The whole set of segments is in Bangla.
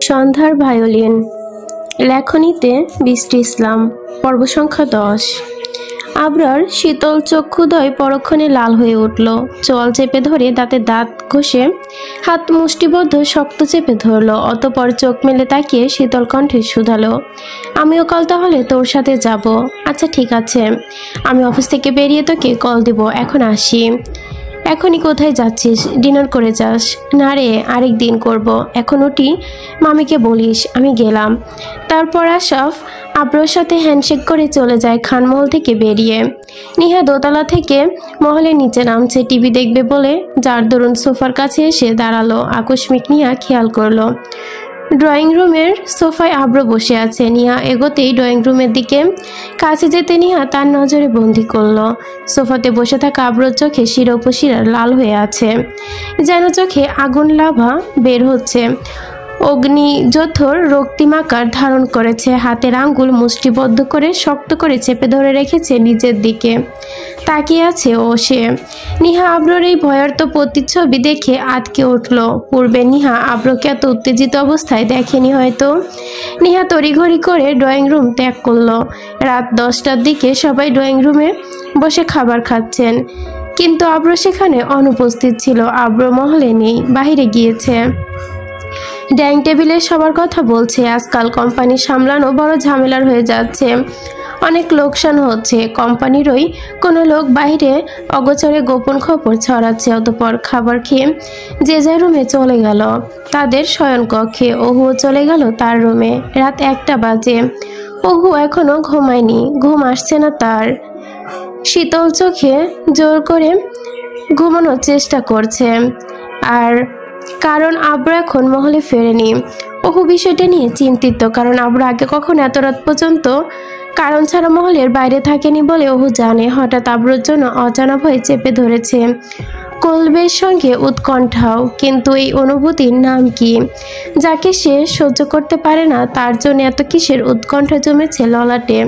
সন্ধ্যার ভায়োলিন। লেখনীতে বৃষ্টি ইসলাম। পর্ব সংখ্যা 10। আবরার শীতল চক্ষুদয় পরক্ষণে লাল হয়ে উঠল। চোয়াল চেপে ধরে দাঁতে দাঁত ঘষে হাত মুষ্টিবদ্ধ শক্ত চেপে ধরল। অতপর চোখ মেলে তাকিয়ে শীতল কণ্ঠে শুধালো, আমিও কাল তাহলে তোর সাথে যাব? আচ্ছা ঠিক আছে, আমি অফিস থেকে বেরিয়ে তোকে কল দিব। এখন আসি। এখনই কোথায় যাচ্ছিস? ডিনার করে যাস? না রে, আরেক দিন করব। এখন উঠি, মামিকে বলিস আমি গেলাম। তারপর আশরাফ আবরার সাথে হ্যান্ডশেক করে চলে যায় খানমহল থেকে বেরিয়ে। নিহা দোতলা থেকে মহলের নিচে নামছে টিভি দেখবে বলে, যার দরুন সোফার কাছে এসে দাঁড়ালো। আকস্মিক নিহা খেয়াল করলো ড্রয়িং রুমের সোফায় আব্র বসে আছে। নিহা এগোতেই ড্রয়িং রুমের দিকে কাছে যেতে নিহা তার নজরে বন্দি করলো। সোফাতে বসে থাকা আব্রর চোখে শিরা লাল হয়ে আছে, যেন চোখে আগুন লাভা বের হচ্ছে। অগ্নিযোদ্ধর রক্তিমাকার ধারণ করেছে। হাতের আঙ্গুল মুষ্টিবদ্ধ করে শক্ত করে চেপে ধরে রেখেছে নিজের দিকে। তাকিয়ে আছে ও সে। নিহা আব্রর এই ভয়ার্ত প্রতিচ্ছবি দেখে আটকে উঠল। পূর্বে নিহা আব্রকে এত উত্তেজিত অবস্থায় দেখেনি হয়তো। নিহা তড়িঘড়ি করে ড্রয়িং রুম ত্যাগ করলো। রাত 10টার দিকে সবাই ড্রয়িং রুমে বসে খাবার খাচ্ছেন, কিন্তু আব্র সেখানে অনুপস্থিত ছিল। আব্র মহলে নেই, বাহিরে গিয়েছে। ডাইনিং টেবিলে সবার কথা বলছে। আজকাল কোম্পানি সামলানো বড় ঝামেলার হয়ে যাচ্ছে, অনেক লোকসান হচ্ছে। কোম্পানিরই কোনো লোক বাইরে অগোচরে গোপন খবর ছড়াচ্ছে। অতপর খাবার খেয়ে যে যার রুমে চলে গেল, তাদের শয়নকক্ষে। ওহুও চলে গেল তার রুমে। রাত 1টা বাজে। ওহু এখনো ঘুমায়নি, ঘুম আসছে না তার। শীতল চোখে জোর করে ঘুমানোর চেষ্টা করছে। আর কারণ আব্র এখন মহলে ফেরেনি। ওহু বিষয়টা নিয়ে চিন্তিত, কারণ আব্র আগে কখনো এত রাত পর্যন্ত কারণ ছাড়া মহলের বাইরে থাকেনি বলে ওহু জানে। হঠাৎ আব্রর জন্য অজানা ভয়ে চেপে ধরেছে, কলবের সঙ্গে উৎকণ্ঠাও। কিন্তু এই অনুভূতির নাম কি, যাকে সে সহ্য করতে পারে না? তার জন্য এত কিসের উৎকণ্ঠা জমেছে ললাটে?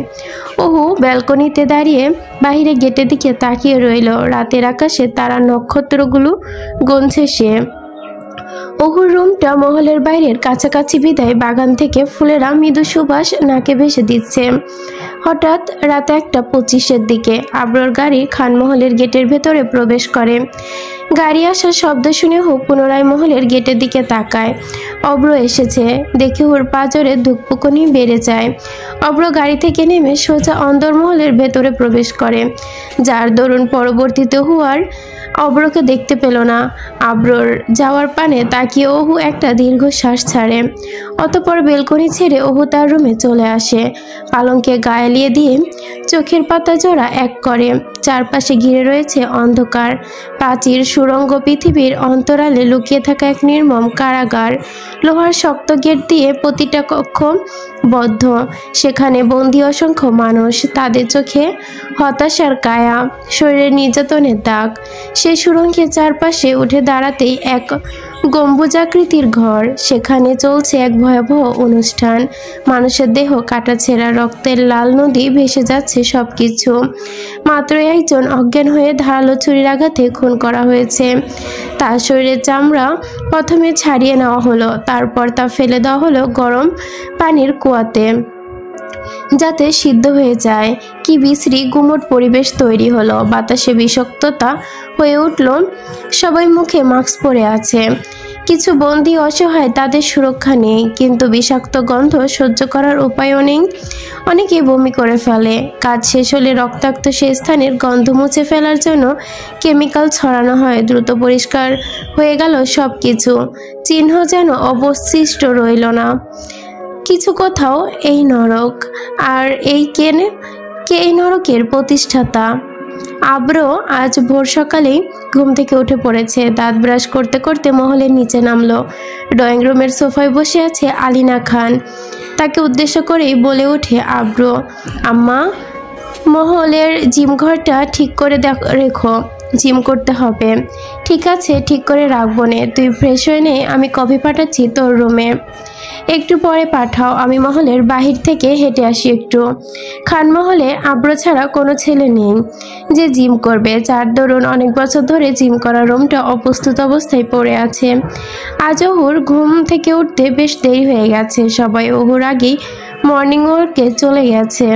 ওহু ব্যালকনিতে দাঁড়িয়ে বাহিরে গেটের দিকে তাকিয়ে রইল। রাতের আকাশে তারা নক্ষত্রগুলো গুনছে সে। ওহুর রুমটা মহলের বাইরের কাছাকাছি বিদায় বাগান থেকে ফুলেরা মৃদু সুবাস নাকে ভেসে দিচ্ছে। হঠাৎ রাত 1:25-এর দিকে আব্রর গাড়ি খানমহলের গেটের ভেতরে প্রবেশ করে। গাড়ি আসার শব্দ শুনে হু পুনরায় মহলের গেটের দিকে তাকায়। অব্র এসেছে দেখে হুর পাজরে ধুকপুকুনি বেড়ে যায়। অব্র গাড়ি থেকে নেমে সোজা অন্দরমহলের ভেতরে প্রবেশ করে, যার দরুন পরবর্তীতে হু আর অব্রকে দেখতে পেল না। আব্রর যাওয়ার পানে তাকিয়ে ওহু একটা দীর্ঘশ্বাস ছাড়ে। অতপর বেলকনি ছেড়ে ওহু তার রুমে চলে আসে। পালঙ্কে গায়ে দিয়ে চোখের পাতা জোড়া এক করে। চারপাশে ঘিরে রয়েছে অন্ধকার প্রাচীর সুড়ঙ্গ, পৃথিবীর অন্তরালে লুকিয়ে থাকা এক নির্মম কারাগার। লোহার শক্ত গেট দিয়ে প্রতিটা কক্ষ বদ্ধ। সেখানে বন্দী অসংখ্য মানুষ, তাদের চোখে হতাশার কায়া, শরীরের নির্যাতনের দাগ। সেই সুড়ঙ্গের চারপাশে উঠে দাঁড়াতেই এক গম্বুজাকৃতির ঘর। সেখানে চলছে এক ভয়াবহ অনুষ্ঠান। মানুষের দেহ কাটাছেঁড়া, রক্তের লাল নদী ভেসে যাচ্ছে সবকিছু। মাত্র একজন অজ্ঞান হয়ে ধারালো ছুরির আঘাতে খুন করা হয়েছে। তার শরীরের চামড়া প্রথমে ছাড়িয়ে নেওয়া হলো, তারপর তা ফেলে দেওয়া হলো গরম পানির কুয়াতে, যাতে সিদ্ধ হয়ে যায়। কি বিশ্রী গুমট পরিবেশ তৈরি হলো। বাতাসে বিষাক্ততা হয়ে উঠল। সবাই মুখে মাস্ক পরে আছে। কিছু বন্দী অসহায়, তাদের সুরক্ষা নেই, কিন্তু বিষাক্ত গন্ধ সহ্য করার উপায়ও নেই। অনেকেই বমি করে ফেলে। কাজ শেষ হলে রক্তাক্ত সেই স্থানের গন্ধ মুছে ফেলার জন্য কেমিক্যাল ছড়ানো হয়। দ্রুত পরিষ্কার হয়ে গেল সব কিছু, চিহ্ন যেন অবশিষ্ট রইল না কিছু কোথাও। এই নরক। আর কে এই নরকের প্রতিষ্ঠাতা? আব্র আজ ভোর সকালেই ঘুম থেকে উঠে পড়েছে। দাঁত ব্রাশ করতে করতে মহলের নিচে নামলো। ড্রয়িং রুমের সোফায় বসে আছে আলিনা খান। তাকে উদ্দেশ্য করেই বলে ওঠে আব্র, আম্মা, মহলের জিমঘরটা ঠিক করে রেখো। জিম করতে হবে। ঠিক আছে, ঠিক করে রাখবো নে, তুই ফ্রেশ হয়ে নে, আমি কফি পাঠাচ্ছি তোর রুমে। একটু পরে পাঠাও, আমি মহলের বাহির থেকে হেঁটে আসি একটু। খানমহলে আব্র ছাড়া কোনো ছেলে নেই যে জিম করবে। যার দরুন অনেক বছর ধরে জিম করার রুমটা অপ্রস্তুত অবস্থায় পড়ে আছে। আজ ওহুর ঘুম থেকে উঠতে বেশ দেরি হয়ে গেছে। সবাই ওহুর আগেই মর্নিং ওয়ার্কে চলে গেছে,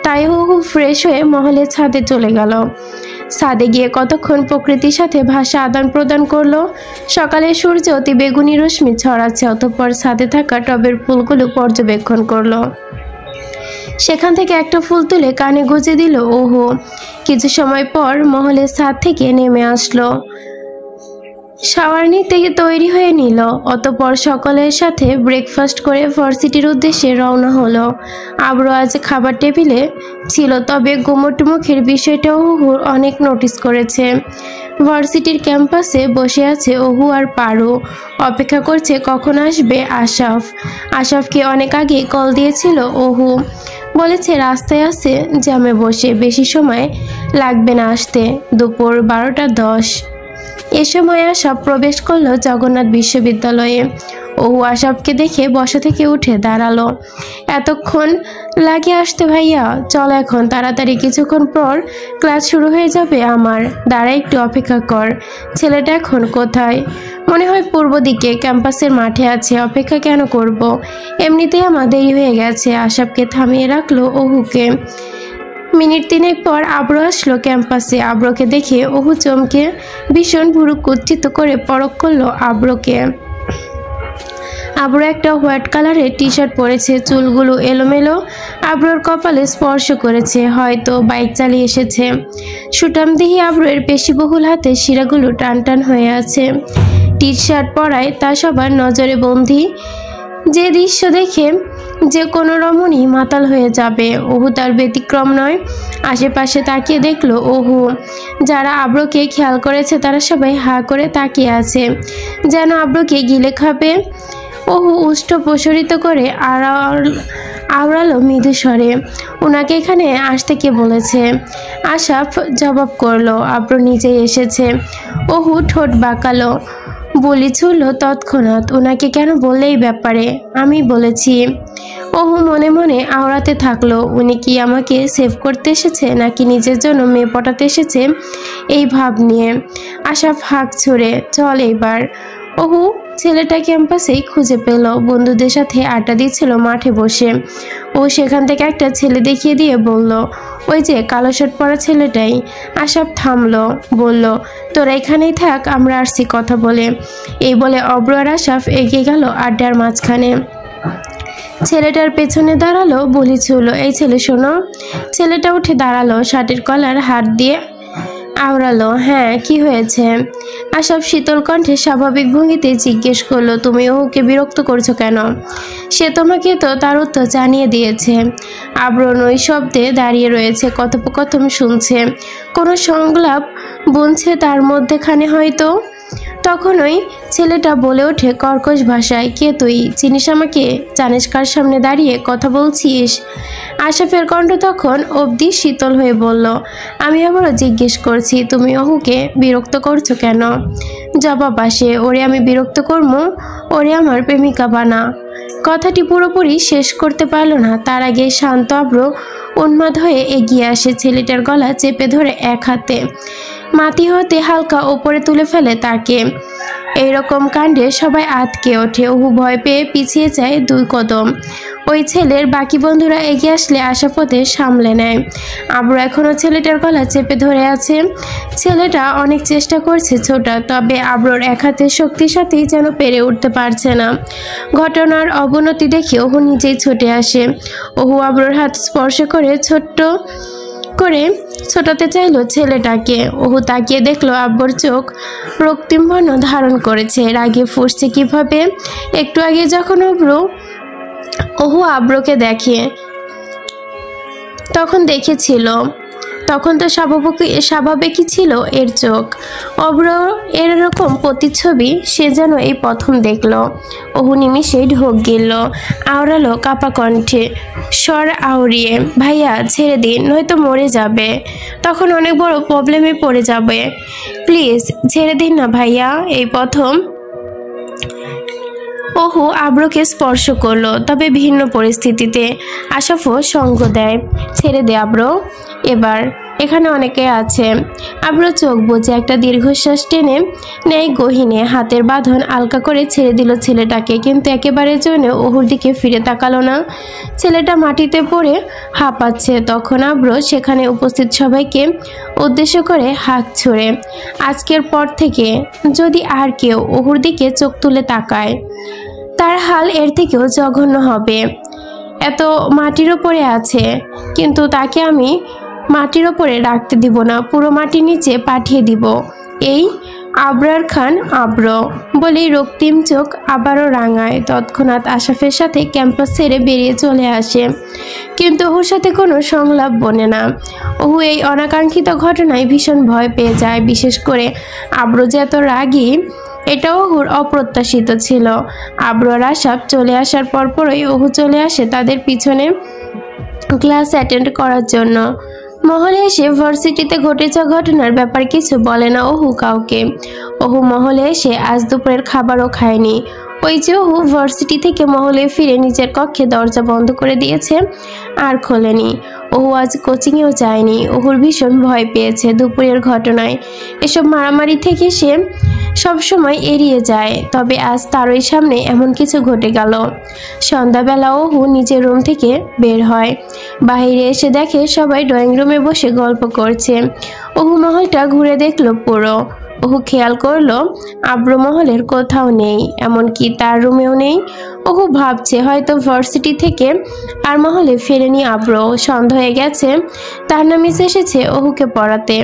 তাই ওহু ফ্রেশ হয়ে মহলের ছাদে চলে গেল। ছাদে গিয়ে কতক্ষণ প্রকৃতির সাথে ভাষা আদান প্রদান করলো। সকালে সূর্য অতি বেগুনি রশ্মি ছড়াচ্ছে, অতঃপর ছাদে থাকা টবের ফুলগুলো পর্যবেক্ষণ করলো। সেখান থেকে একটা ফুল তুলে কানে গুঁজে দিল ওহু। কিছু সময় পর মহলের ছাদ থেকে নেমে আসলো, শাওয়ার নিতে তৈরি হয়ে নিল। অতঃপর সকলের সাথে ব্রেকফাস্ট করে ভার্সিটির উদ্দেশ্যে রওনা হলো। আব্র আজ খাবার টেবিলে ছিল, তবে গুমোট মুখের বিষয়টা ওহু অনেক নোটিস করেছে। ভার্সিটির ক্যাম্পাসে বসে আছে ওহু আর পারু, অপেক্ষা করছে কখন আসবে আশাফ। আশাফকে অনেক আগে কল দিয়েছিল ওহু, বলেছে রাস্তায় আছে, জ্যামে বসে, বেশি সময় লাগবে না আসতে। দুপুর 12:10 এ সময় আশাফ প্রবেশ করলো জগন্নাথ বিশ্ববিদ্যালয়ে। ওহু আশাফকে দেখে বসা থেকে উঠে দাঁড়ালো। এতক্ষণ লাগে আসতে ভাইয়া? চল এখন তাড়াতাড়ি, কিছুক্ষণ পর ক্লাস শুরু হয়ে যাবে আমার। দাঁড়া একটু, অপেক্ষা কর। ছেলেটা এখন কোথায়? মনে হয় পূর্ব দিকে ক্যাম্পাসের মাঠে আছে। অপেক্ষা কেন করব, এমনিতেই আমার দেরি হয়ে গেছে। আশাফকে থামিয়ে রাখলো ওহুকে। মিনিট 3 পর আব্র আসলো ক্যাম্পাসে। আব্রকে দেখে ওহু চমকে ভীষণ ভুরু কুজ্জিত করে পরখ করলো আব্রকে। আব্র একটা হোয়াইট কালারের টি শার্ট পরেছে, চুলগুলো এলোমেলো। আব্রর কপালে স্পর্শ করেছে, হয়তো বাইক চালিয়ে এসেছে। সুটামদেহী আব্রের পেশিবহুল হাতে শিরাগুলো টান টান হয়ে আছে। টি শার্ট পরায় তা সবার নজরে বন্দী। যে দৃশ্য দেখে যে কোনো রমণী মাতাল হয়ে যাবে, ওহু তার ব্যতিক্রম নয়। আশেপাশে তাকিয়ে দেখলো ওহু। যারা আব্রকে খেয়াল করেছে তারা সবাই হা করে তাকিয়ে আছে, যেন আব্রকে গিলে খাবে। ওহু উষ্ঠ প্রসারিত করে আওড়ালো মৃদু স্বরে, ওনাকে এখানে আসতে কে বলেছে? আশাফ জবাব করলো, আব্র নিজেই এসেছে। ওহু ঠোঁট বাঁকালো, বলি ছুড়ল তৎক্ষণাৎ, ওনাকে কেন বললে এই ব্যাপারে? আমি বলেছি। ওহু মনে মনে আওড়াতে থাকলো, উনি কি আমাকে সেভ করতে এসেছে নাকি নিজের জন্য মেয়ে পটাতে এসেছে, এই ভাব নিয়ে। আশাফ হাঁক ছুড়ে, চল এইবার। ওহু ছেলেটা ক্যাম্পাসেই খুঁজে পেল, বন্ধুদের সাথে আড্ডা দিচ্ছিল মাঠে বসে। ও সেখান থেকে একটা ছেলে দেখিয়ে দিয়ে বলল, ওই যে কালো শার্ট পরা ছেলেটাই। আশাফ থামলো, বলল, তোরা এখানেই থাক, আমরা আসছি কথা বলে। এই বলে অব্র আর আশাফ এগিয়ে গেল আড্ডার মাঝখানে। ছেলেটার পেছনে দাঁড়ালো, বলি ছুড়ল, এই ছেলে শোনো। ছেলেটা উঠে দাঁড়ালো, শার্টের কলার হাত দিয়ে আওড়ালো। হ্যাঁ, কি হয়েছে? আশাফ শীতল কণ্ঠে স্বাভাবিক ভঙ্গিতে জিজ্ঞেস করলো, তুমি ওকে বিরক্ত করছো কেন? সে তোমাকে তো তার উত্তর জানিয়ে দিয়েছে। আব্র নৈশব্দে দাঁড়িয়ে রয়েছে, কথোপকথন শুনছে, কোনো সংলাপ বুনছে তার মধ্যেখানে হয়তো। তখনই ছেলেটা বলে ওঠে কর্কশ ভাষায়, কে তুই? চিনিস আমাকে? জানিস কার সামনে দাঁড়িয়ে কথা বলছিস? আশাফের কণ্ঠ তখন অবধি শীতল হয়ে বলল, আমি আবারও জিজ্ঞেস করছি, তুমি ওহুকে বিরক্ত করছো কেন? জবাব আসে, ওরে আমি বিরক্ত করবো? ওরে আমার প্রেমিকা বানা। কথাটি পুরোপুরি শেষ করতে পারল না, তার আগে শান্ত আব্র উন্মাদ হয়ে এগিয়ে আসে, ছেলেটার গলা চেপে ধরে এক হাতে মাটি হতে হালকা ওপরে তুলে ফেলে তাকে। এইরকম কাণ্ডে সবাই আতকে ওঠে। ওহু ভয় পেয়ে পিছিয়ে যায় 2 কদম। ওই ছেলের বাকি বন্ধুরা এগিয়ে আসলে আশাফ ওদের সামলে নেয়। আব্রু এখনও ছেলেটার গলা চেপে ধরে আছে। ছেলেটা অনেক চেষ্টা করছে ছোটা, তবে আব্রুর এক হাতের শক্তির সাথেই যেন পেরে উঠতে পারছে না। ঘটনার অবনতি দেখে ওহু নিজেই ছুটে আসে। ওহু আব্রুর হাত স্পর্শ করে ছোট্ট করে ছোটাতে চাইল ছেলেটাকে। ওহু তাকিয়ে দেখলো আব্বুর চোখ রক্তিম বর্ণ ধারণ করেছে, রাগে ফুঁসছে কিভাবে। একটু আগে যখন ওহু আব্রুকে তখন দেখেছিল, তখন তো স্বাভাবিকই ছিল এর চোখ। অব্র এরকম প্রতিচ্ছবি সে যেন এই প্রথম দেখল। ওহু নিমিষেই ঢোক গিলল, আওড়ালো কাপা কণ্ঠে, স্বর আউড়িয়ে, ভাইয়া ছেড়ে দিন, নয়তো মরে যাবে, তখন অনেক বড় প্রবলেমে পড়ে যাবে, প্লিজ ছেড়ে দিন না ভাইয়া। এই প্রথম ওহু আব্রকে স্পর্শ করলো, তবে ভিন্ন পরিস্থিতিতে। আশাফও সঙ্গ দেয়, ছেড়ে দে আব্র, এবার এখানে অনেকে আছে। আব্র চোখ বুজে একটা দীর্ঘশ্বাস টেনে নেয় গহীনে, হাতের বাঁধন আলকা করে ছেড়ে দিল ছেলেটাকে, কিন্তু একেবারে জন্য ওহুর দিকে ফিরে তাকালো না। ছেলেটা মাটিতে পড়ে হাঁপাচ্ছে। তখন আব্র সেখানে উপস্থিত সবাইকে উদ্দেশ্য করে হাত ছুড়ে, আজকের পর থেকে যদি আর কেউ ওহুর দিকে চোখ তুলে তাকায়, তার হাল এর থেকেও জঘন্য হবে। এত মাটির ওপরে আছে, কিন্তু তাকে আমি মাটির ওপরে রাখতে দিব না, পুরো মাটির নিচে পাঠিয়ে দিব। এই আবরার খান আব্র বলেই রক্তিম চোখ আবারও রাঙায়। তৎক্ষণাৎ আশাফের সাথে ক্যাম্পাস ছেড়ে বেরিয়ে চলে আসে, কিন্তু ওর সাথে কোনো সংলাপ বনে না। ওহু এই অনাকাঙ্ক্ষিত ঘটনায় ভীষণ ভয় পেয়ে যায়, বিশেষ করে আব্র যে এত রাগী, এটাও ওহুর অপ্রত্যাশিত ছিল। আব্র আর আশাফ চলে আসার পরপরই ওহু চলে আসে তাদের পিছনে ক্লাস অ্যাটেন্ড করার জন্য। মহলে এসে ভার্সিটিতে ঘটে যাওয়া ঘটনার ব্যাপার কিছু বলে না ওহু কাউকে। ওহু মহলে এসে আজ দুপুরের খাবারও খায়নি। ওই যে ওহু ভার্সিটি থেকে মহলে ফিরে নিজের কক্ষে দরজা বন্ধ করে দিয়েছে, আর খোলেনি। ওহু আজ কোচিংয়েও যায়নি। ওহুর ভীষণ ভয় পেয়েছে দুপুরের ঘটনায়। এসব মারামারি থেকে সে সবসময় এড়িয়ে যায়, তবে আজ তারই সামনে এমন কিছু ঘটে গেল। সন্ধ্যাবেলা ওহু নিজের রুম থেকে বের হয়, বাইরে এসে দেখে সবাই ড্রয়িং রুমে বসে গল্প করছে। ওহু মহলটা ঘুরে দেখলো পুরো। ওহু খেয়াল করলো আব্র মহলের কোথাও নেই, এমনকি তার রুমেও নেই। ওহু ভাবছে হয়তো ভার্সিটি থেকে আর মহলে ফেরেনি আব্র, সন্ধ্যা হয়ে গেছে। তার নামিজ এসেছে ওহুকে পড়াতে।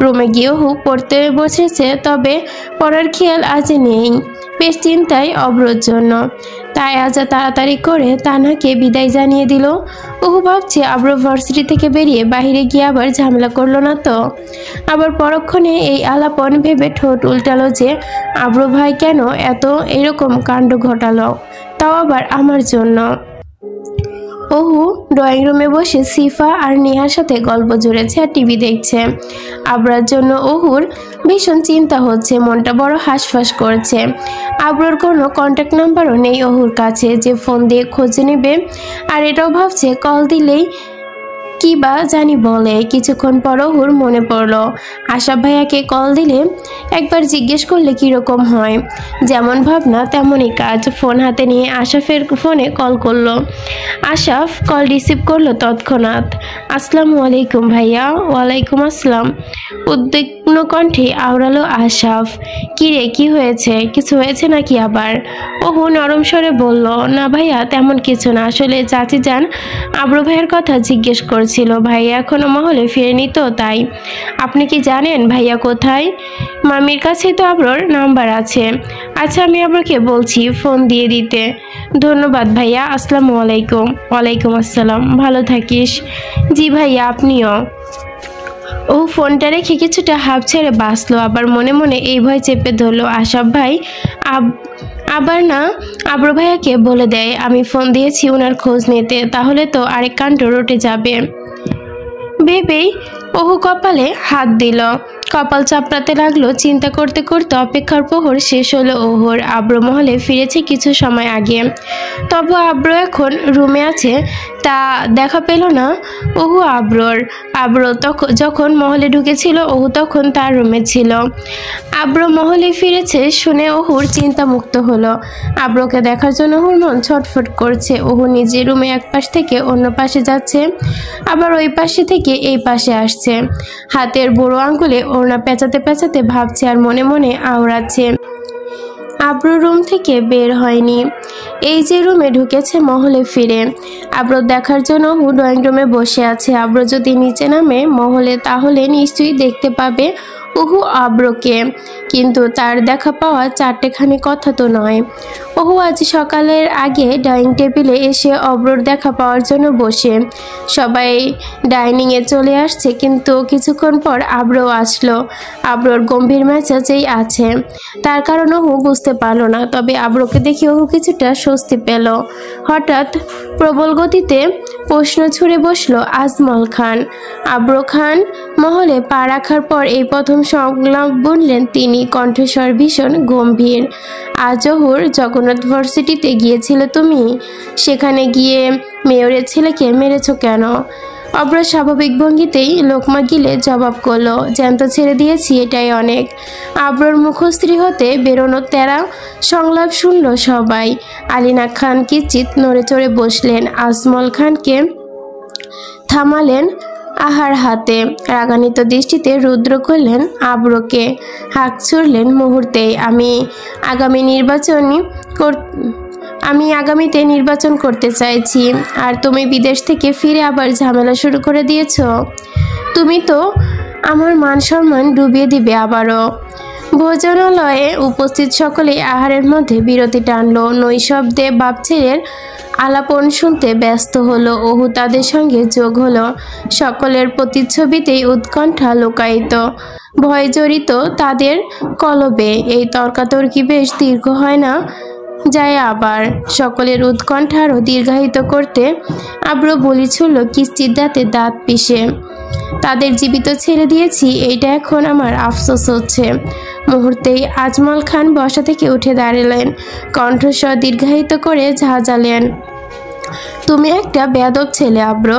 রুমে গিয়ে ওহু পড়তে বসেছে, তবে পড়ার খেয়াল আজ নেই। বেশ চিন্তায় অব্রর জন্য, তাই আজ তাড়াতাড়ি করে তানহাকে বিদায় জানিয়ে দিল। ওহু ভাবছে আব্র ভার্সিটি থেকে বেরিয়ে বাইরে গিয়ে আবার ঝামেলা করলো না তো। আবার পরক্ষণে এই আলাপন ভেবে ঠোঁট উল্টালো যে আব্র ভাই কেন এত এরকম কাণ্ড ঘটালো, তাও আবার আমার জন্য। ওহু ড্রয়িং রুমে বসে সিফা আর নেহার সাথে গল্প জুড়েছে আর টিভি দেখছে। আবরার জন্য ওহুর ভীষণ চিন্তা হচ্ছে, মনটা বড় হাঁসফাঁস করছে। আবরার কোনো কন্ট্যাক্ট নাম্বারও নেই ওহুর কাছে যে ফোন দিয়ে খোঁজ নেবে, আর এটাও ভাবছে কল দিলেই কি বা জানি বলে। কিছুক্ষণ পর ওহুর মনে পড়লো আশাফ ভাইয়াকে কল দিলে একবার জিজ্ঞেস করলে কীরকম হয়। যেমন ভাবনা তেমনই কাজ। ফোন হাতে নিয়ে আশাফের ফোনে কল করলো। আশাফ কল রিসিভ করলো তৎক্ষণাৎ। আসসালামু আলাইকুম ভাইয়া। ওয়ালাইকুম আসসালাম। উদ্বিগ্ন কণ্ঠে আওড়ালো আশাফ। কিরে, কি হয়েছে? কিছু হয়েছে নাকি আবার? ওহু নরম স্বরে বলল, না ভাইয়া তেমন কিছু না, আসলে চাচি যান আব্র ভাইয়ের কথা জিজ্ঞেস করছিল। ভাইয়া এখনো মহলে ফিরেনি তো তাই। আপনি কি জানেন ভাইয়া কোথায়? মামির কাছেই তো আব্রর নাম্বার আছে। আচ্ছা আমি আব্রকে বলছি ফোন দিয়ে দিতে। ধন্যবাদ ভাইয়া। আসসালামু আলাইকুম। ওয়ালাইকুম আসসালাম। ভালো থাকিস। জি ভাইয়া, আপনিও। ও ফোনটা রেখে কিছুটা হাঁপ ছেড়ে বাঁচলো, আবার মনে মনে এই ভয় চেপে ধরলো আশাফ ভাই আবার না আব্র ভাইয়াকে বলে দেয় আমি ফোন দিয়েছি ওনার খোঁজ নিতে, তাহলে তো আরেক কাণ্ড রটে যাবে ভেবেই ওহু কপালে হাত দিল। কপাল চাপড়াতে লাগলো। চিন্তা করতে করতে অপেক্ষার প্রহর শেষ হলো ওহর। আব্র মহলে ফিরেছে কিছু সময় আগে, তবু আব্র এখন রুমে আছে তা দেখা পেল না ওহু আব্র যখন মহলে ঢুকেছিল ওহু তখন তার রুমে ছিল। আব্র মহলে ফিরেছে শুনে ওহুর চিন্তা মুক্ত হলো। আব্রকে দেখার জন্য ওহুর মন ছটফট করছে। ওহু নিজের রুমে এক পাশ থেকে অন্য পাশে যাচ্ছে, আবার ওই পাশে থেকে এই পাশে আসছে। হাতের বুড়ো আঙ্গুলে ওড়না পেঁচাতে পেঁচাতে ভাবছে আর মনে মনে আওড়াচ্ছে। আব্র রুম থেকে বের হয়নি, এই যে রুমে ঢুকেছে মহলে ফিরে। আব্র দেখার জন্য ওহু ড্রয়িং রুমে বসে আছে। আব্র যদি নিচে নামে মহলে তাহলে নিশ্চয়ই দেখতে পাবে ওহু আব্রকে, কিন্তু তার দেখা পাওয়া চারটেখানি কথা তো নয়। ওহু আজ সকালের আগে ডাইনিং টেবিলে এসে অব্রর দেখা পাওয়ার জন্য বসে। সবাই ডাইনিংয়ে চলে আসছে, কিন্তু কিছুক্ষণ পর আব্রও আসলো। আব্রর গম্ভীর মেজাজেই আছে, তার কারণ ওহু বুঝতে পারল না। তবে আব্রকে দেখে ওহু কিছুটা স্বস্তি পেল। হঠাৎ প্রবল গতিতে প্রশ্ন ছুড়ে বসলো আজমল খান। আব্র খান মহলে পা রাখার পর এই প্রথম সংলাপ বললেন তিনি, কণ্ঠস্বর ভীষণ গম্ভীর। আজ ওহুর জগন্নাথ ভার্সিটিতে গিয়েছিলে তুমি? সেখানে গিয়ে মেয়রের ছেলেকে মেরেছ কেন? অব্র স্বাভাবিক ভঙ্গিতেই লোকমা গিলে জবাব করলো, জ্যান্ত ছেড়ে দিয়েছি, এটাই অনেক। আব্রর মুখশ্রী হতে বেরোনো তেরা সংলাপ শুনল সবাই। আলিনা খান কিঞ্চিৎ নড়ে চড়ে বসলেন, আজমল খানকে থামালেন আহার হাতে। রাগান্বিত দৃষ্টিতে রুদ্র করলেন আব্রকে, হাঁক ছুড়লেন মুহূর্তেই, আমি আগামীতে নির্বাচন করতে চাইছি, আর তুমি বিদেশ থেকে ফিরে আবার ঝামেলা শুরু করে দিয়েছ। তুমি তো আমার মান সম্মান ডুবিয়ে দিবে আবারও। ভোজনালয়ে উপস্থিত সকলেই আহারের মধ্যে বিরতি টানলো। নৈশব্দে বাপ ছেলের আলাপন শুনতে ব্যস্ত হলো। ওহু তাদের সঙ্গে যোগ হলো। সকলের প্রতিচ্ছবিতেই উৎকণ্ঠা লুকায়িত, ভয় জড়িত তাদের কলবে। এই তর্কাতর্কি বেশ দীর্ঘ হয় না যায় আবার। সকলের উৎকণ্ঠা আরও দীর্ঘায়িত করতে আব্র বলেছিল কিঞ্চিৎ দাঁতে দাঁত পিষে, তাদের জীবিত ছেড়ে দিয়েছি, এইটা এখন আমার আফসোস হচ্ছে। মুহূর্তেই আজমল খান বসা থেকে উঠে দাঁড়ালেন, কণ্ঠস্বর দীর্ঘায়িত করে ঝাঁঝালেন, তুমি একটা বেয়াদব ছেলে আব্র,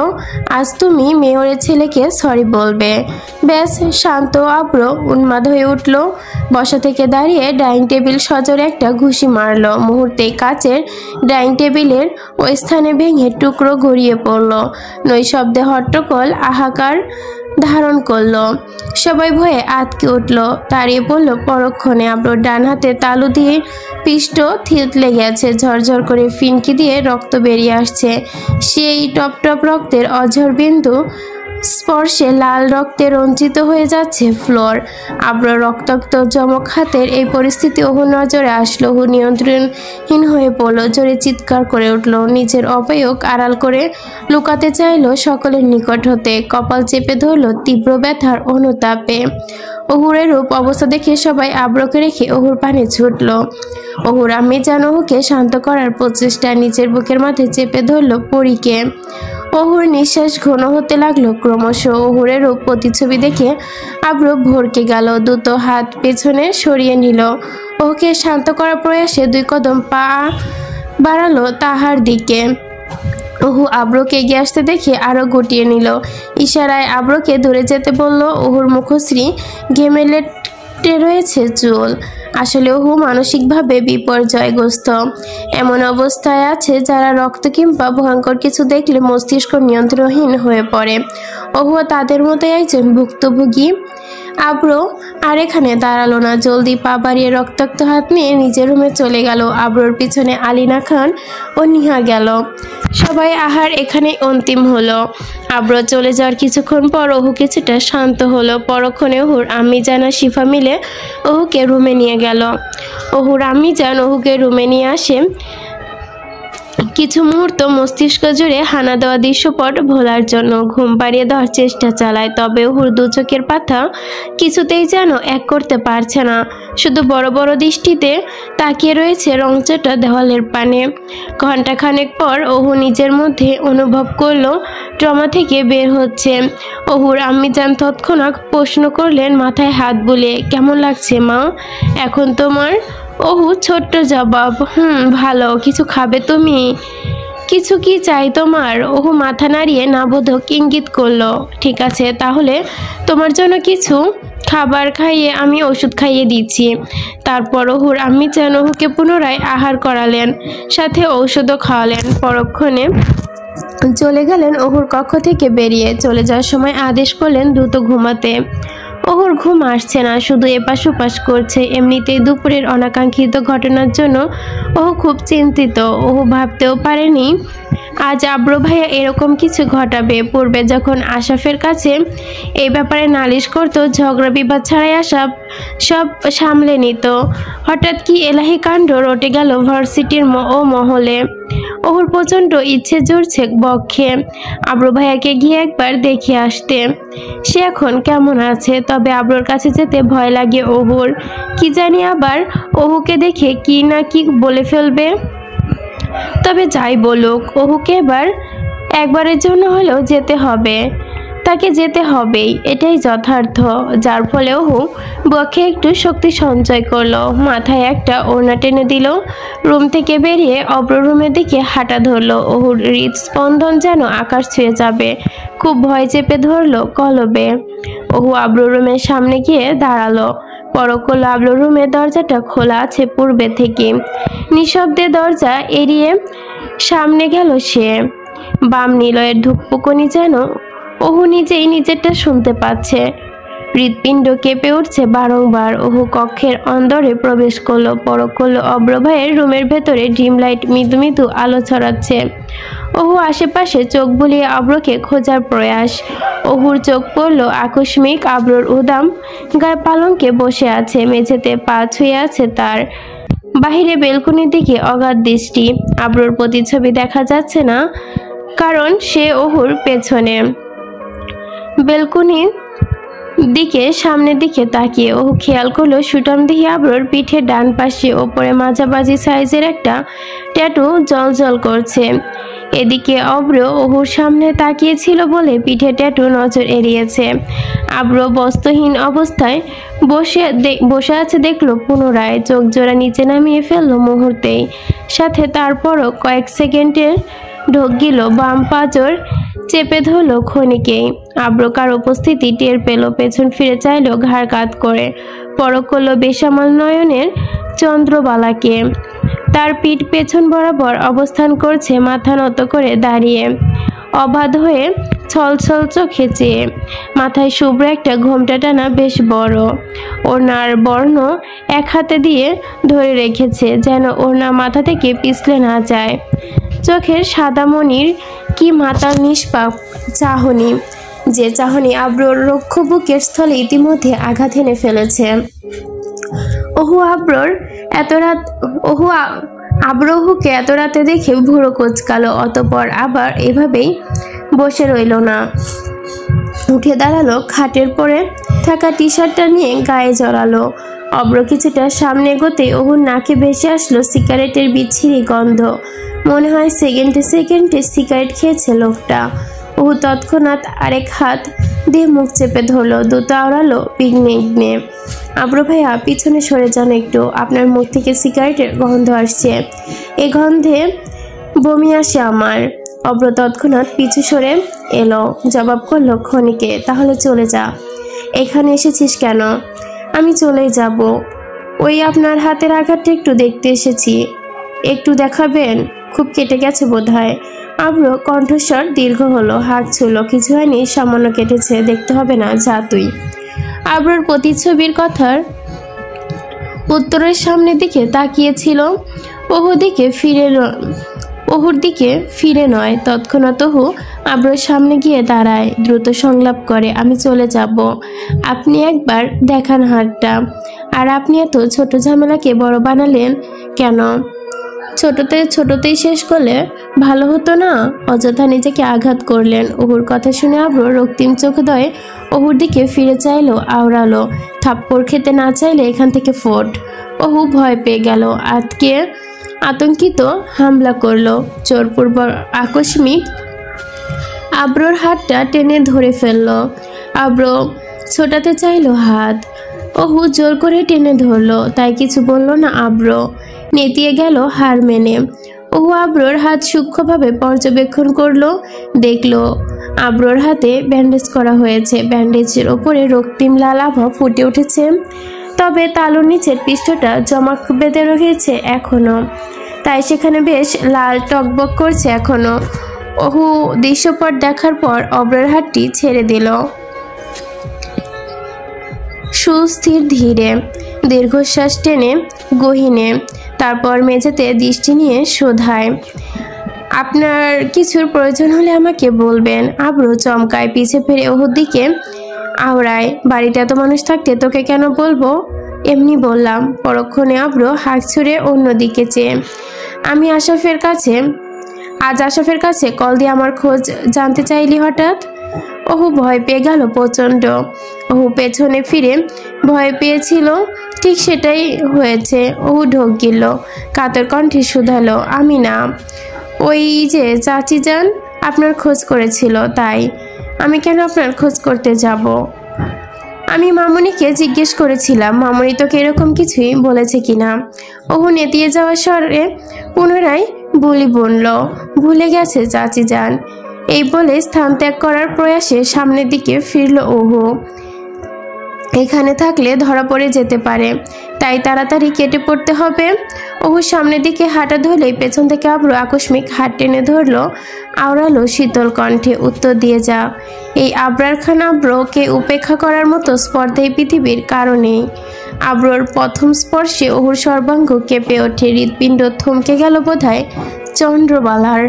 আজ তুমি মেয়রের ছেলেকে সরি বলবে। ব্যাস, শান্ত আব্র উন্মাদ হয়ে উঠল। বসা থেকে দাঁড়িয়ে ডাইনিং টেবিল সজোরে একটা ঘুষি মারল। মুহূর্তেই কাচের ডাইনিং টেবিলের ওই স্থানে ভেঙে টুকরো গড়িয়ে পড়ল। নৈশব্দে হট্টগোল হাহাকার ধারণ করলো। সবাই ভয়ে আঁতকে উঠল, দাঁড়িয়ে পড়ল পরক্ষণে। আব্রর ডান হাতে তালু দিয়ে পিষ্ট থিতলে গেছে, ঝরঝর করে ফিনকি দিয়ে রক্ত বেরিয়ে আসছে। সেই টপ টপ রক্তের অঝর বিন্দু স্পর্শে লাল রক্তে রঞ্জিত হয়ে যাচ্ছে ফ্লোর। আব্র রক্তাক্ত জমক হাতের এই পরিস্থিতি ওহু নজরে আসলো। ওহু নিয়ন্ত্রণহীন হয়ে পড়ল, জোরে চিৎকার করে উঠল, নিজের অবয়ব আড়াল করে লুকাতে চাইল সকলের নিকট হতে। কপাল চেপে ধরল তীব্র ব্যথার অনুতাপে। ওহুর রূপ অবস্থা দেখে সবাই আব্রকে রেখে ওহুর পানে ছুটল। ওহুর আম্মি যেন ওহুকে শান্ত করার প্রচেষ্টা, নিজের বুকের মাঝে চেপে ধরল পরীকে। ওহুর নিঃশ্বাস ঘন হতে লাগলো ক্রমশ। ওহুরের রূপ প্রতিচ্ছবি দেখে আব্র ভরকে গেল, দুটো হাত পেছনে সরিয়ে নিল। ওকে শান্ত করার প্রয়াসে 2 কদম পা বাড়ালো তাহার দিকে। ওহু আব্রকে এগিয়ে আসতে দেখে আরো গুটিয়ে নিল। ইশারায় আব্রকে দূরে যেতে বলল। ওহুর মুখশ্রী ঘেমে লেটে রয়েছে চুল। আসলে ওহু মানসিকভাবে বিপর্যয়গ্রস্ত। এমন অবস্থায় আছে যারা রক্ত কিংবা ভয়ঙ্কর কিছু দেখলে মস্তিষ্ক নিয়ন্ত্রণহীন হয়ে পড়ে। ওহু তাদের মতোই একজন ভুক্তভোগী। আব্র আর এখানে দাঁড়ালো না, জলদি পা বাড়িয়ে রক্তাক্ত হাত নিয়ে নিজের রুমে চলে গেল। আব্রর পিছনে আলিনা খান ও নিহা গেল। সবাই আহার এখানেই অন্তিম হলো। আব্র চলে যাওয়ার কিছুক্ষণ পর ওহু কিছুটা শান্ত হলো। পরক্ষণে ওহুর আম্মি জান আর শিফা মিলে ওহুকে রুমে নিয়ে গেল। ওহুর আম্মি জান ওহুকে রুমে নিয়ে আসে। কিছু মুহূর্ত মস্তিষ্ক জুড়ে হানা দেওয়া দৃশ্যপট ভোলার জন্য ঘুম পাড়িয়ে দেওয়ার চেষ্টা চালায়, তবে ওহুর 2 চোখের পাতা কিছুতেই যেন এক করতে পারছে না। শুধু বড় বড় দৃষ্টিতে তাকিয়ে রয়েছে রংচটা দেওয়ালের পানে। ঘণ্টাখানেক পর ওহু নিজের মধ্যে অনুভব করলো ট্রমা থেকে বের হচ্ছে। ওহুর আম্মি জান তৎক্ষণাৎ প্রশ্ন করলেন মাথায় হাত বুলিয়ে, কেমন লাগছে মা এখন তোমার? ওহু ছোট্ট জবাব, ভালো। কিছু খাবে তুমি? কিছু কি চাই তোমার? ওহু মাথা নাড়িয়ে নাবোধক ইঙ্গিত করলো। ঠিক আছে, তাহলে তোমার জন্য কিছু খাবার খাইয়ে আমি ওষুধ খাইয়ে দিচ্ছি। তারপর ওহুর আম্মি জান ওহুকে পুনরায় আহার করালেন, সাথে ঔষধও খাওয়ালেন। পরক্ষণে চলে গেলেন ওহুর কক্ষ থেকে বেরিয়ে। চলে যাওয়ার সময় আদেশ করলেন দ্রুত ঘুমাতে। ওহুর ঘুম আসছে না, শুধু এপাশ ওপাশ করছে। এমনিতেই দুপুরের অনাকাঙ্ক্ষিত ঘটনার জন্য ওহু খুব চিন্তিত। ওহু ভাবতেও পারেনি আজ আব্র ভাইয়া এরকম কিছু ঘটাবে। পূর্বে যখন আশাফের কাছে এই ব্যাপারে নালিশ করত, ঝগড়া বিবাদ ছাড়াই আশাফ সব সামলে নিত। হঠাৎ কি এলাহি কাণ্ড রটে গেল ভার্সিটির মহলে। ওর প্রচণ্ড ইচ্ছে জুড়ছে বক্ষে আব্রু ভাইয়াকে গিয়ে একবার দেখে আসতে। সে এখন কেমন আছে, তবে আব্রুর কাছে যেতে ভয় লাগে ওহুর। কি জানি আবার ওহুকে দেখে কি না কি বলে ফেলবে। তবে যাই বলুক, ওহুকে একবারের জন্য হলেও যেতে হবে, তাকে যেতে হবেই, এটাই যথার্থ। যার ফলে ওহু বক্ষে একটু শক্তি সঞ্চয় করলো, মাথায় একটা ওড়না টেনে দিল, রুম থেকে বেরিয়ে অব্র রুমের দিকে হাঁটা ধরলো। ওহুর হৃদস্পন্দন যেন আকাশ ছুঁয়ে যাবে, খুব ভয় চেপে ধরলো কলবে। ওহু আব্রু রুমের সামনে গিয়ে দাঁড়ালো। পরখ করলো আব্রু রুমের দরজাটা খোলা আছে পূর্বে থেকে। নিঃশব্দে দরজা এড়িয়ে সামনে গেল সে। বাম নিলয়ের ধুকপুকনি যেন ওহু নিজেই নিজেরটা শুনতে পাচ্ছে। হৃৎপিণ্ড কেঁপে উঠছে বারংবার। ওহু কক্ষের অন্দরে প্রবেশ করলো। পরখ করলো অব্র ভাইয়ের রুমের ভেতরে ডিম লাইট মৃদু মৃদু আলো ছড়াচ্ছে। ওহু আশেপাশে চোখ বুলিয়ে অব্রকে খোঁজার প্রয়াস। ওহুর চোখ পড়ল আকস্মিক আব্রর উদাম গায়ে পালঙ্কে বসে আছে, মেঝেতে পা ছুঁয়ে আছে তার। বাহিরে বেলকনির দিকে অগাধ দৃষ্টি। আব্রর প্রতিচ্ছবি দেখা যাচ্ছে না, কারণ সে ওহুর পেছনে। বেলকনির দিকে সামনের দিকে তাকিয়ে ওহু খেয়াল করলো সুঠামদেহী আব্রর পিঠের ডান পাশে ওপরে মাঝামাঝি সাইজের একটা ট্যাটু জলজল করছে। এদিকে অব্র ওহুর সামনে তাকিয়েছিল বলে পিঠে ট্যাটু নজর এড়িয়েছে। আব্র বস্ত্রহীন অবস্থায় বসে আছে দেখলো পুনরায়। চোখ জোড়া নিচে নামিয়ে ফেললো মুহূর্তেই, সাথে তারপরও কয়েক সেকেন্ডের ঢোক গিল। বাম পাঁজর চেপে ধরলো ক্ষণিকেই। আব্র কার উপস্থিতি টের পেল, পেছন ফিরে চাইলো ঘাড় কাত করে। পরখ করলো বেসামাল নয়নের চন্দ্রবালাকে। তার পিঠ পেছন বরাবর অবস্থান করছে, মাথা নত করে দাঁড়িয়ে, অবাধ হয়ে ছলছল চোখে চেয়ে। মাথায় শুভ্র একটা ঘোমটা টানা বেশ বড়। ওড়নার বর্ণ এক হাতে দিয়ে ধরে রেখেছে, যেন ওড়না মাথা থেকে পিছলে না যায়। চোখের সাদা মনির কি মাতাল নিষ্পাপ চাহনি, যে চাহনি আব্রর রক্ষ বুকের স্থলে ইতিমধ্যে আঘাত এনে ফেলেছে। আব্রহুকে এত রাতে দেখে ভুরু কোচকালো, অতপর আবার এভাবেই বসে রইল না। উঠে দাঁড়ালো, খাটের পরে থাকা টি শার্টটা নিয়ে গায়ে জড়ালো। অব্র কিছুটা সামনে এগোতেই ওহুর নাকে ভেসে আসলো সিগারেটের বিচ্ছিরি গন্ধ। মনে হয় সেকেন্ডে সেকেন্ডে সিগারেট খেয়েছে লোকটা। ওহু তৎক্ষণাৎ আরেক হাত দিয়ে মুখ চেপে ধরলো, দুটো আওড়ালো বিঘ্নে। আব্র ভাইয়া পিছনে সরে যান একটু, আপনার মুখ থেকে সিগারেটের গন্ধ আসছে, এ গন্ধে বমি আসে আমার। অব্র তৎক্ষণাৎ পিছু সরে এলো, জবাব করলো ক্ষণিকে, তাহলে চলে যা। এখানে এসেছিস কেন? আমি চলেই যাব, ওই আপনার হাতের আঘাতটা একটু দেখতে এসেছি। একটু দেখাবেন? খুব কেটে গেছে বোধহয়। আব্র কণ্ঠস্বর দীর্ঘ হলো, হাত ছুল, কিছু হয়নি, সামান্য কেটেছে, দেখতে হবে না, যা তুই। আব্রর প্রতিচ্ছবির কথার উত্তরের সামনের দিকে তাকিয়েছিল। ওহুর দিকে ফিরে নয়। তৎক্ষণাৎ ওহু আব্রর সামনে গিয়ে দাঁড়ায়, দ্রুত সংলাপ করে, আমি চলে যাব, আপনি একবার দেখান হাতটা। আর আপনি এত ছোট ঝামেলাকে বড় বানালেন কেন? ছোটতেই শেষ করলে ভালো হতো না? অযথা নিজেকে আঘাত করলেন। ওহুর কথা শুনে আব্র রক্তিম চোখদয়ে ওহুর দিকে ফিরে চাইলো, আওড়ালো, থাপ্পড় খেতে না চাইলে এখান থেকে ফোট। ওহু ভয় পেয়ে গেল, আতঙ্কিত হামলা করলো। জোরপূর্বক আকস্মিক আব্রর হাতটা টেনে ধরে ফেললো। আব্র ছোটাতে চাইলো হাত, ওহু জোর করে টেনে ধরলো, তাই কিছু বলল না আব্র, নেতিয়ে গেল হার মেনে। ওহু আব্রর হাত সূক্ষ্মভাবে পর্যবেক্ষণ করলো, দেখলো আব্রর হাতে ব্যান্ডেজ করা হয়েছে। ব্যান্ডেজের ওপরে রক্তিম লাল আভা ফুটে উঠেছে, তবে তালুর নিচের পৃষ্ঠটা জমা বেঁধে রয়েছে এখনো, তাই সেখানে বেশ লাল টকবক করছে এখনো। ওহু দৃশ্যপট দেখার পর অব্রের হাতটি ছেড়ে দিল সুস্থির ধীরে, দীর্ঘশ্বাস টেনে গহীনে। তারপর মেঝেতে দৃষ্টি নিয়ে শোধায়, আপনার কিছুর প্রয়োজন হলে আমাকে বলবেন। আব্রু চমকায়, পিছে ফিরে ওহুর দিকে আওড়ায়, বাড়িতে এত মানুষ থাকতে তোকে কেন বলবো? এমনি বললাম। পরক্ষণে আব্র হাঁক ছুড়ে অন্যদিকে চেয়ে আমি আজ আশরাফের কাছে কল দিয়ে আমার খোঁজ জানতে চাইলি হঠাৎ? ওহু ভয় পেয়ে গেল প্রচণ্ড। ওহু পেছনে ফিরে ভয় পেয়েছিল, ঠিক সেটাই হয়েছে। ওহু ঢোক গিলল, কাতর কণ্ঠে শুধালো, আমি না, ওই যে চাচি যান আপনার খোঁজ করেছিল। তাই? আমি কেন আপনার খোঁজ করতে যাব? আমি মামুনিকে জিজ্ঞেস করেছিলাম মামুনি তোকে এরকম কিছুই বলেছে কিনা। ওহু নেতিয়ে যাওয়ার স্বরে পুনরায় বুলি বলল, ভুলে গেছে চাচি যান। এই বলে স্থান ত্যাগ করার প্রয়াসে সামনের দিকে ফিরল ওহু। এখানে থাকলে ধরা পড়ে যেতে পারে, তাই তাড়াতাড়ি কেটে পড়তে হবে। ওহু সামনের দিকে হাঁটা ধরলেই পেছন থেকে আব্রু আকস্মিক হাত টেনে ধরলো, আওড়ালো শীতল কণ্ঠে, উত্তর দিয়ে যা। এই আবরার খান আব্রকে উপেক্ষা করার মতো স্পর্ধা এই পৃথিবীর কারণেই। আব্রর প্রথম স্পর্শে ওহুর সর্বাঙ্গ কেঁপে ওঠে, হৃৎপিণ্ড থমকে গেল বোধহয় চন্দ্রবালার।